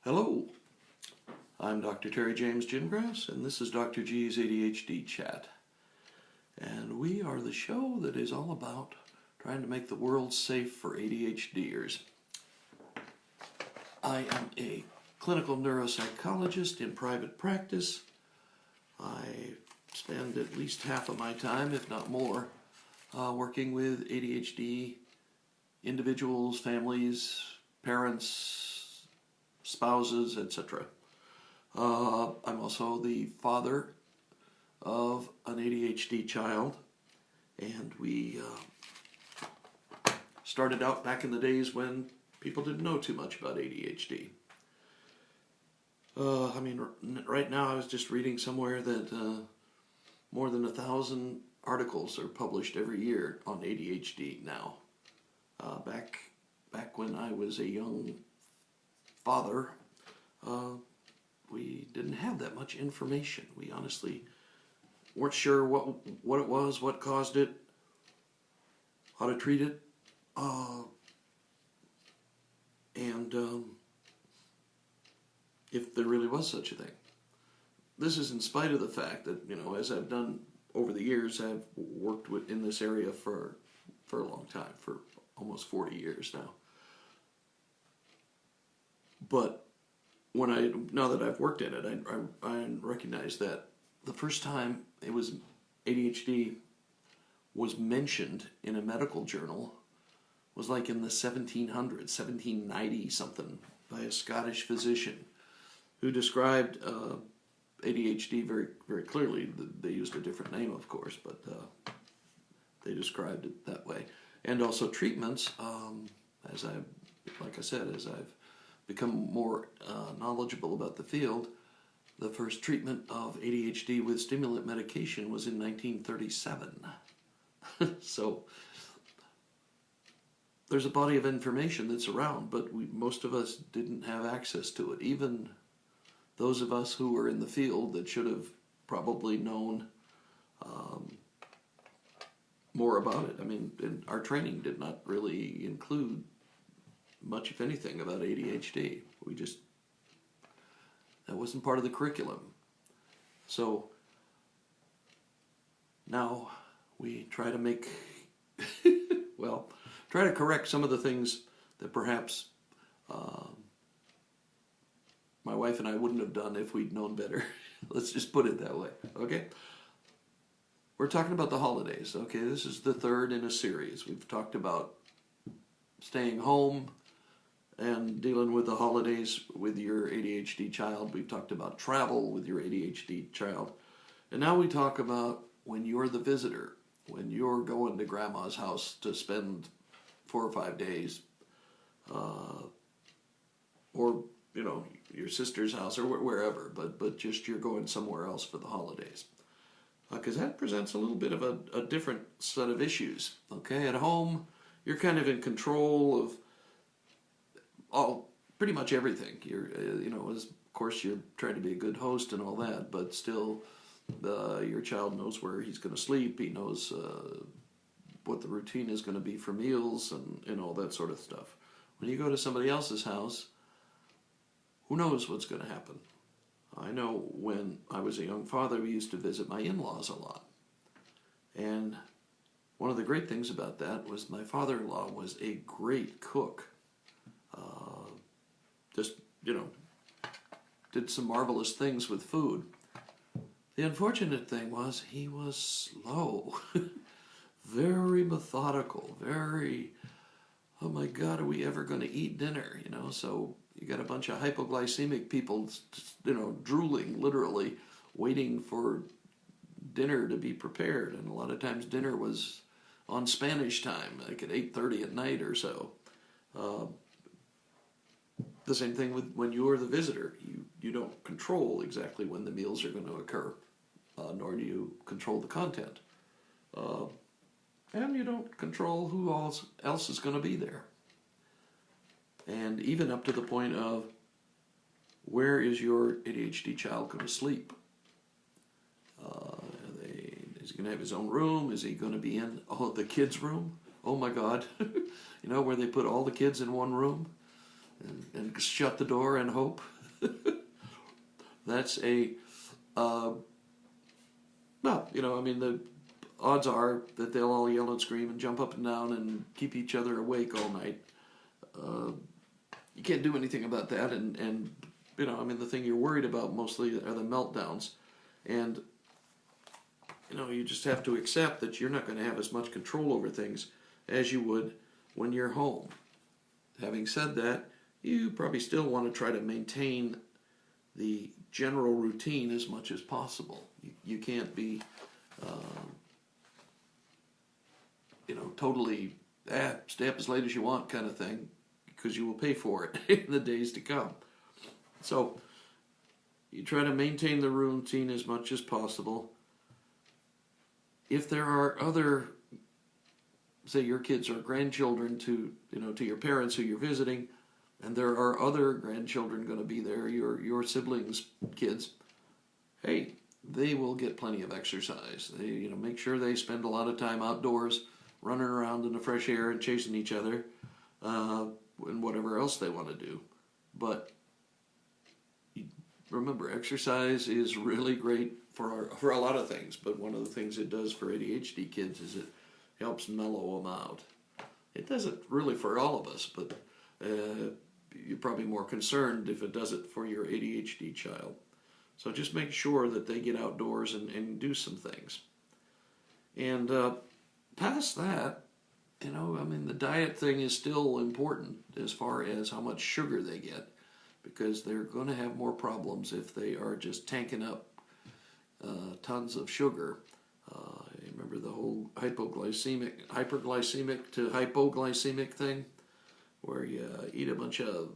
Hello, I'm Dr. Terry James Gingras, and this is Dr. G's ADHD Chat. And we are the show that is all about trying to make the world safe for ADHDers. I am a clinical neuropsychologist in private practice. I spend at least half of my time, if not more, working with ADHD individuals, families, parents, spouses, etc. I'm also the father of an ADHD child, and we started out back in the days when people didn't know too much about ADHD. Right now I was just reading somewhere that more than 1,000 articles are published every year on ADHD now. Back when I was a young father, we didn't have that much information. We honestly weren't sure what it was, what caused it, how to treat it, and if there really was such a thing. This is in spite of the fact that, as I've done over the years, I've worked in this area for a long time, for almost 40 years now. But now that I've worked in it, I recognize that the first time ADHD was mentioned in a medical journal was like in the 1700s, 1790 something, by a Scottish physician who described ADHD very, very clearly. They used a different name, of course, but they described it that way. And also treatments, as I've become more knowledgeable about the field. The first treatment of ADHD with stimulant medication was in 1937. So there's a body of information that's around, but most of us didn't have access to it. Even those of us who were in the field that should have probably known more about it. And our training did not really include much, if anything, about ADHD. That wasn't part of the curriculum. So now we try to try to correct some of the things that perhaps my wife and I wouldn't have done if we'd known better. Let's just put it that way, okay? We're talking about the holidays, okay? This is the third in a series. We've talked about staying home and dealing with the holidays with your ADHD child. We've talked about travel with your ADHD child. And now we talk about when you're the visitor, when you're going to grandma's house to spend 4 or 5 days, or your sister's house or wherever, but just you're going somewhere else for the holidays. Because that presents a little bit of a different set of issues. Okay, at home, you're kind of in control of pretty much everything. Of course, you're trying to be a good host and all that, but still, your child knows where he's going to sleep. He knows what the routine is going to be for meals and all that sort of stuff. When you go to somebody else's house, who knows what's going to happen? I know when I was a young father, we used to visit my in-laws a lot. And one of the great things about that was my father-in-law was a great cook. Did some marvelous things with food. The unfortunate thing was he was slow, very methodical, very, oh my God, are we ever going to eat dinner? So you got a bunch of hypoglycemic people, drooling, literally, waiting for dinner to be prepared. And a lot of times dinner was on Spanish time, like at 8:30 at night or so. The same thing with when you're the visitor. You don't control exactly when the meals are going to occur, nor do you control the content. And you don't control who else is going to be there. And even up to the point of, where is your ADHD child going to sleep? Is he going to have his own room? Is he going to be in the kids' room? Oh my God. Where they put all the kids in one room and shut the door and hope That's a, well, I mean, the odds are that they'll all yell and scream and jump up and down and keep each other awake all night. You can't do anything about that, and I mean, the thing you're worried about mostly are the meltdowns. And, you just have to accept that you're not going to have as much control over things as you would when you're home. Having said that, you probably still want to try to maintain the general routine as much as possible. You can't be, totally, stay up as late as you want kind of thing, because you will pay for it in the days to come. So, you try to maintain the routine as much as possible. If there are other, say your kids are grandchildren to your parents who you're visiting, and there are other grandchildren going to be there, your siblings' kids, hey, they will get plenty of exercise. They, make sure they spend a lot of time outdoors, running around in the fresh air and chasing each other, and whatever else they want to do. But remember, exercise is really great for a lot of things, but one of the things it does for ADHD kids is it helps mellow them out. It does it really for all of us, but you're probably more concerned if it does it for your ADHD child. So just make sure that they get outdoors and do some things. And past that, I mean, the diet thing is still important as far as how much sugar they get, because they're going to have more problems if they are just tanking up tons of sugar. Remember the whole hyperglycemic to hypoglycemic thing, where you eat a bunch of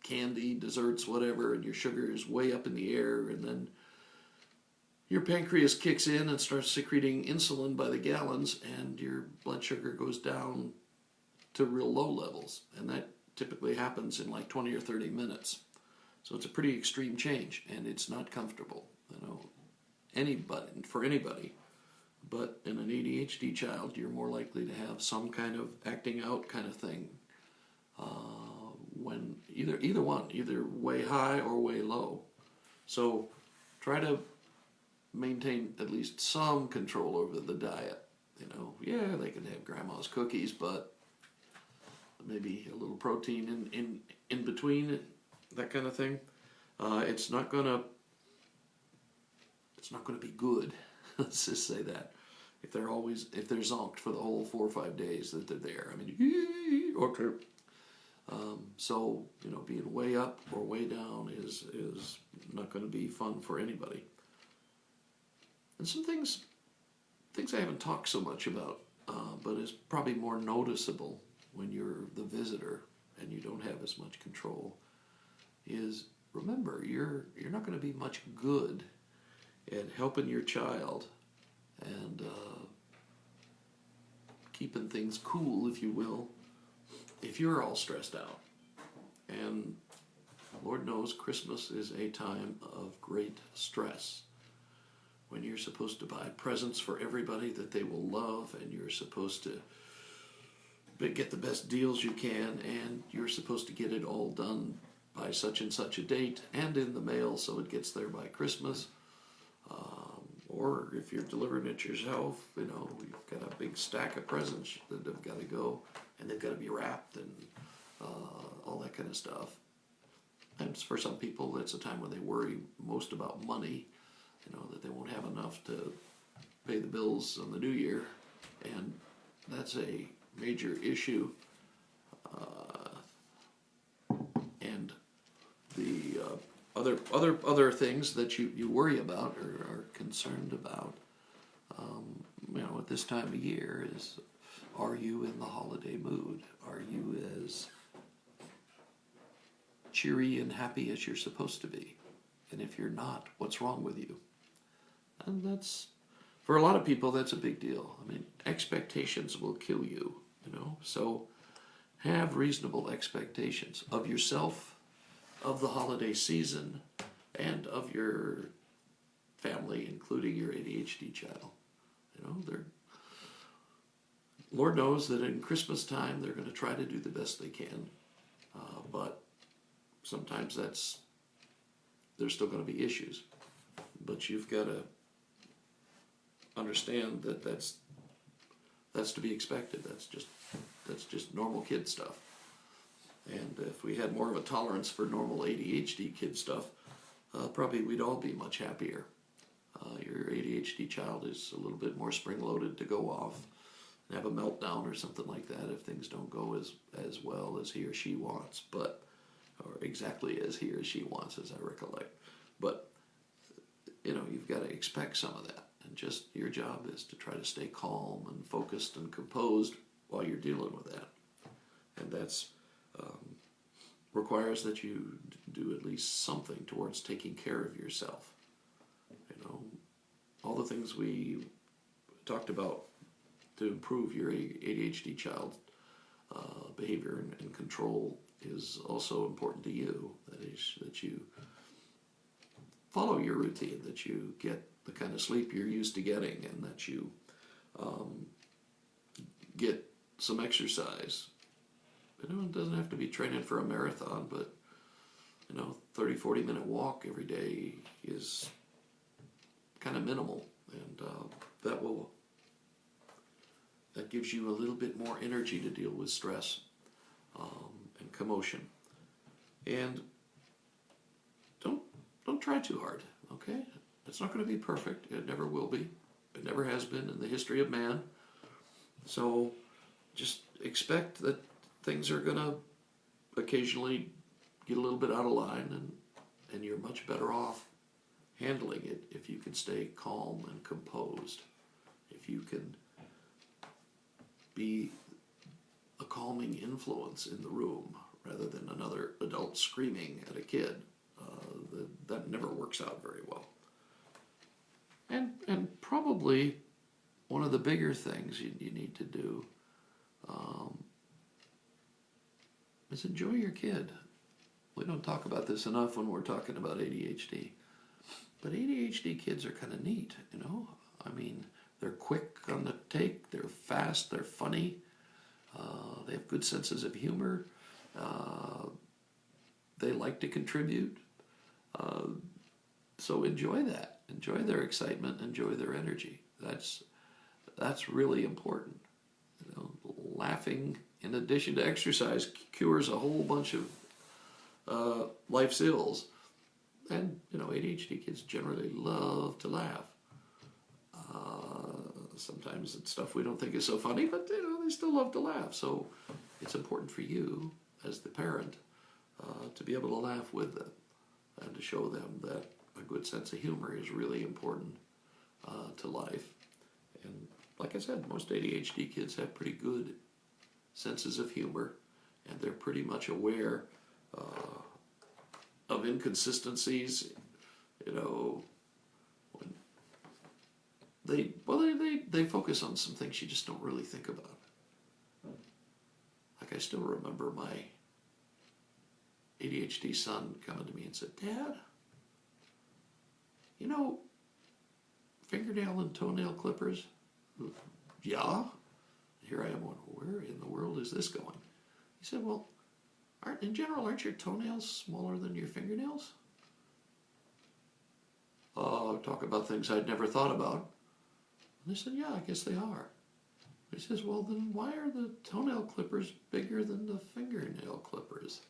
candy, desserts, whatever, and your sugar is way up in the air, and then your pancreas kicks in and starts secreting insulin by the gallons, and your blood sugar goes down to real low levels. And that typically happens in like 20 or 30 minutes. So it's a pretty extreme change, and it's not comfortable, for anybody. But in an ADHD child, you're more likely to have some kind of acting out kind of thing, when either way high or way low. So try to maintain at least some control over the diet. Yeah, they can have grandma's cookies, but maybe a little protein in between, that kind of thing. It's not gonna be good. Let's just say that. If they're zonked for the whole 4 or 5 days that they're there, I mean, okay. So being way up or way down is not going to be fun for anybody. And some things I haven't talked so much about, but is probably more noticeable when you're the visitor and you don't have as much control, is remember you're not going to be much good at helping your child and keeping things cool, if you will, if you're all stressed out. And Lord knows Christmas is a time of great stress, when you're supposed to buy presents for everybody that they will love, and you're supposed to get the best deals you can, and you're supposed to get it all done by such and such a date and in the mail so it gets there by Christmas. Or if you're delivering it yourself, you've got a big stack of presents that have got to go, and they've got to be wrapped and all that kind of stuff. And for some people, that's a time when they worry most about money, that they won't have enough to pay the bills on the new year, and that's a major issue. And the other things that you worry about or are concerned about, at this time of year is, are you in the holiday mood? Are you as cheery and happy as you're supposed to be? And if you're not, what's wrong with you? And that's, for a lot of people, that's a big deal. I mean, expectations will kill you, So have reasonable expectations of yourself, of the holiday season, and of your family, including your ADHD child. Lord knows that in Christmas time they're going to try to do the best they can, but sometimes that's there's still going to be issues. But you've got to understand that that's to be expected. That's just normal kid stuff. And if we had more of a tolerance for normal ADHD kid stuff, probably we'd all be much happier. Your ADHD child is a little bit more spring-loaded to go off and have a meltdown or something like that if things don't go as well as he or she wants, or exactly as he or she wants, as I recollect. But, you've got to expect some of that. And just your job is to try to stay calm and focused and composed while you're dealing with that. And that's requires that you do at least something towards taking care of yourself. All the things we talked about to improve your ADHD child's behavior and control is also important to you. That is, that you follow your routine, that you get the kind of sleep you're used to getting, and that you get some exercise. It doesn't have to be training for a marathon, but 30, 40-minute walk every day is kind of minimal, and that gives you a little bit more energy to deal with stress and commotion. And don't try too hard, okay? It's not going to be perfect. It never will be. It never has been in the history of man. So just expect that things are going to occasionally get a little bit out of line, and you're much better off handling it if you can stay calm and composed, if you can be a calming influence in the room rather than another adult screaming at a kid. That never works out very well. And probably one of the bigger things you need to do is enjoy your kid. We don't talk about this enough when we're talking about ADHD. But ADHD kids are kind of neat, I mean, they're quick on the take, they're fast, they're funny, they have good senses of humor, they like to contribute. So enjoy that. Enjoy their excitement, enjoy their energy. That's really important. Laughing, in addition to exercise, cures a whole bunch of life's ills. And, ADHD kids generally love to laugh. Sometimes it's stuff we don't think is so funny, but, they still love to laugh. So it's important for you, as the parent, to be able to laugh with them and to show them that a good sense of humor is really important to life. And like I said, most ADHD kids have pretty good senses of humor, and they're pretty much aware of inconsistencies, when they focus on some things you just don't really think about. Like I still remember my ADHD son coming to me and said, "Dad, fingernail and toenail clippers?" "Yeah." Here I am going, "Where in the world is this going?" He said, "Well, aren't your toenails smaller than your fingernails?" Talk about things I'd never thought about. And I said, "Yeah, I guess they are." He says, "Well, then why are the toenail clippers bigger than the fingernail clippers?"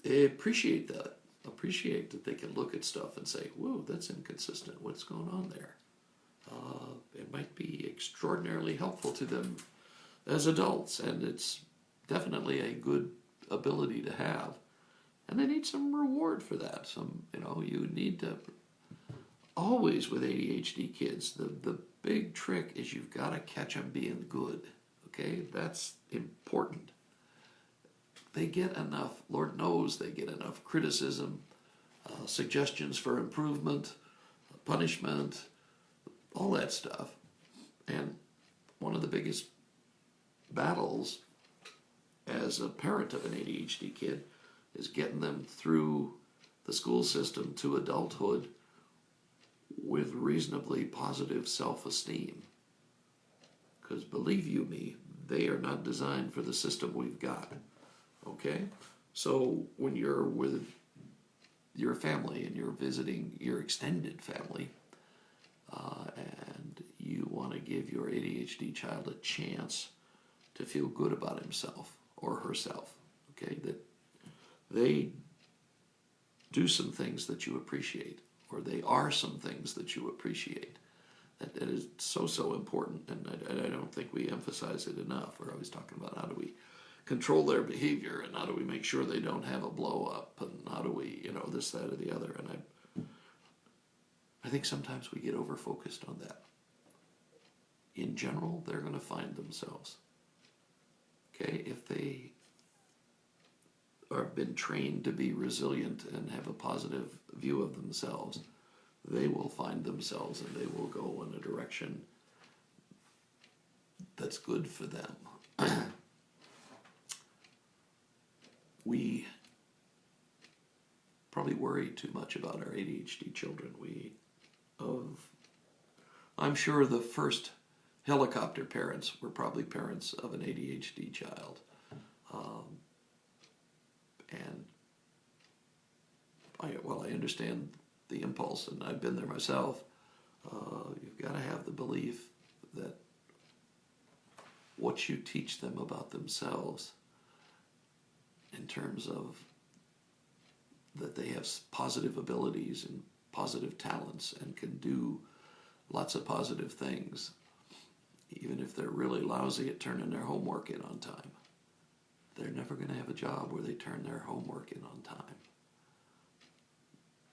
They appreciate that. Appreciate that they can look at stuff and say, "Whoa, that's inconsistent. What's going on there?" It might be extraordinarily helpful to them as adults, and it's definitely a good ability to have. And they need some reward for that. You need to, always with ADHD kids, the big trick is you've got to catch them being good. Okay? That's important. They get enough, Lord knows they get enough criticism, suggestions for improvement, punishment, all that stuff. And one of the biggest battles as a parent of an ADHD kid is getting them through the school system to adulthood with reasonably positive self-esteem. Because believe you me, they are not designed for the system we've got. Okay? So when you're with your family and you're visiting your extended family, and you want to give your ADHD child a chance to feel good about himself or herself, okay, that they do some things that you appreciate, or they are some things that you appreciate. That is so important, and I don't think we emphasize it enough. We're always talking about how do we control their behavior, and how do we make sure they don't have a blow up, and how do we, this, that, or the other. And I think sometimes we get over focused on that. In general, they're going to find themselves. Okay, if they are been trained to be resilient and have a positive view of themselves, they will find themselves and they will go in a direction that's good for them. We probably worry too much about our ADHD children. I'm sure the first helicopter parents were probably parents of an ADHD child. And I understand the impulse, and I've been there myself. You've got to have the belief that what you teach them about themselves, in terms of that they have positive abilities and positive talents and can do lots of positive things, even if they're really lousy at turning their homework in on time. They're never going to have a job where they turn their homework in on time.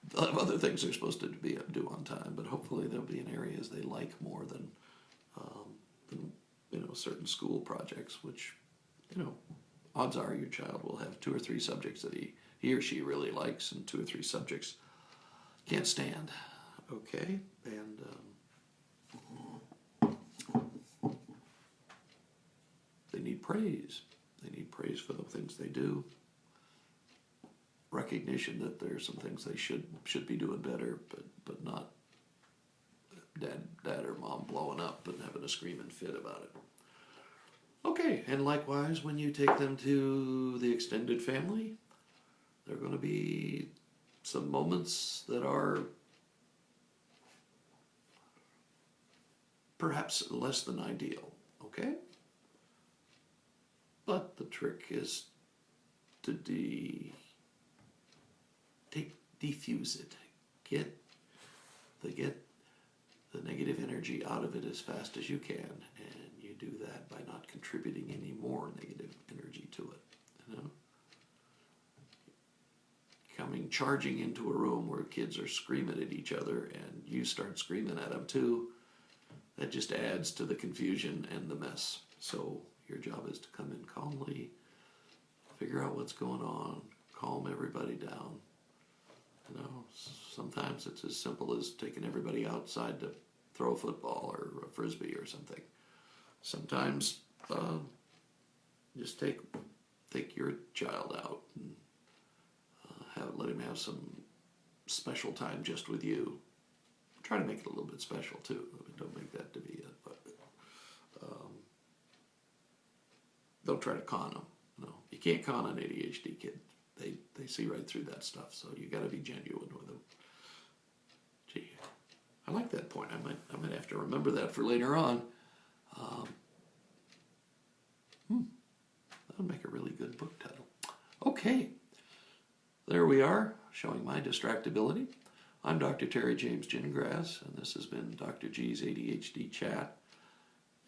They'll have other things they're supposed to do on time, but hopefully they'll be in areas they like more than certain school projects, which, odds are your child will have 2 or 3 subjects that he or she really likes, and 2 or 3 subjects can't stand. Okay? And they need praise. They need praise for the things they do. Recognition that there are some things they should be doing better, but not dad or mom blowing up and having a screaming fit about it. Okay, and likewise, when you take them to the extended family, there are going to be some moments that are perhaps less than ideal, okay? But the trick is to defuse it. Get the negative energy out of it as fast as you can, and you do that by not contributing any more negative energy to it. Coming charging into a room where kids are screaming at each other and you start screaming at them too, that just adds to the confusion and the mess. So your job is to come in calmly, figure out what's going on, calm everybody down. Sometimes it's as simple as taking everybody outside to throw a football or a frisbee or something. Sometimes just take your child out and let him have some special time just with you. Try to make it a little bit special too. Don't make that to be it, but don't try to con them. No, you can't con an ADHD kid. They see right through that stuff. So you got to be genuine with them. Gee, I like that point. I might have to remember that for later on. That would make a really good book title. Okay, there we are, showing my distractibility. I'm Dr. Terry James Gingras, and this has been Dr. G's ADHD Chat.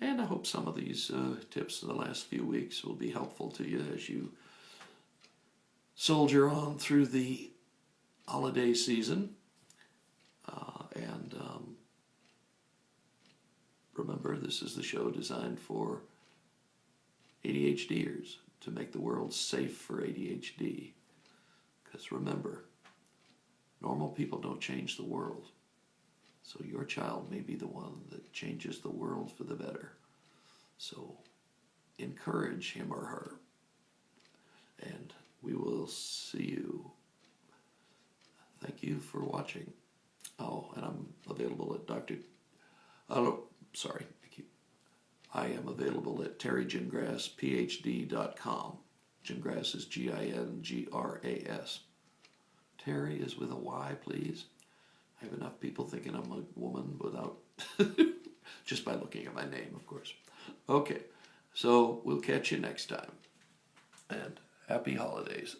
And I hope some of these tips of the last few weeks will be helpful to you as you soldier on through the holiday season. And remember, this is the show designed for ADHDers, to make the world safe for ADHD. Because remember, normal people don't change the world. So your child may be the one that changes the world for the better. So encourage him or her. And we will see you. Thank you for watching. Oh, and I'm available at I am available at terrygingrassphd.com. Gingras is Gingras. Terry is with a Y, please. I have enough people thinking I'm a woman without, just by looking at my name, of course. Okay, so we'll catch you next time. And happy holidays.